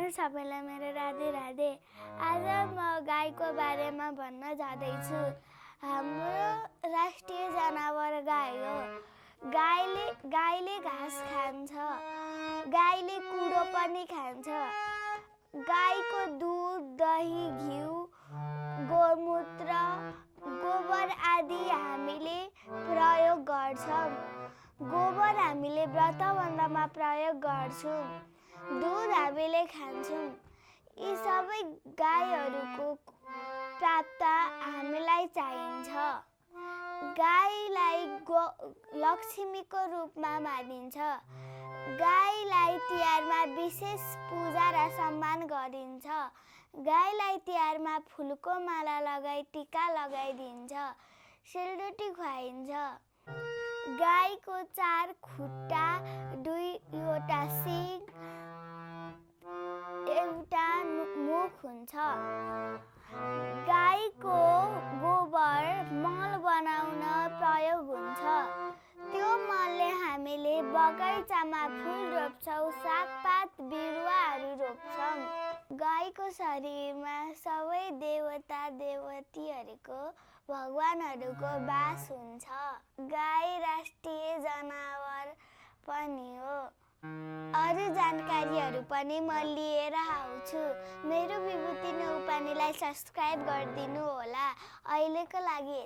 हजुर सबैलाई मेरो राधे राधे। आज म गाईको बारेमा भन्न जाँदैछु। हाम्रो राष्ट्रिय जनावर गाई हो। गाईले घाँस खान्छ, गाईले कुडो पनि खान्छ। गाईको दुध, दही, घिउ, गोमूत्र, गोबर आदि हामीले प्रयोग गर्छौँ। गोबर हामीले व्रतबन्धमा प्रयोग गर्छौँ। दुध हामीले खान्छौँ। यी सबै गाईहरूको प्राप्त हामीलाई चाहिन्छ। गाईलाई लक्ष्मीको रूपमा मानिन्छ। गाईलाई तिहारमा विशेष पूजा र सम्मान गरिन्छ। गाईलाई तिहारमा फुलको माला लगाई टीका लगाइदिन्छ, सेलरोटी खुवाइन्छ। गाईको 4 खुट्टा, 2वटा सिङ, एउटा मुख हुन्छ। गाईको गोबर मल बनाउन प्रयोग हुन्छ। त्यो मलले हामीले बगैँचामा फुल रोप्छौँ, सागपात बिरुवाहरू रोप्छौँ। गाईको शरीरमा सबै देवता देवतीहरूको भगवानहरूको वास हुन्छ। गाई राष्ट्रिय जनावर पनि हो। अरू जानकारीहरू पनि म लिएर आउँछु। मेरो विभूति न्युपानेलाई सब्स्क्राइब गरिदिनु होला। अहिलेको लागि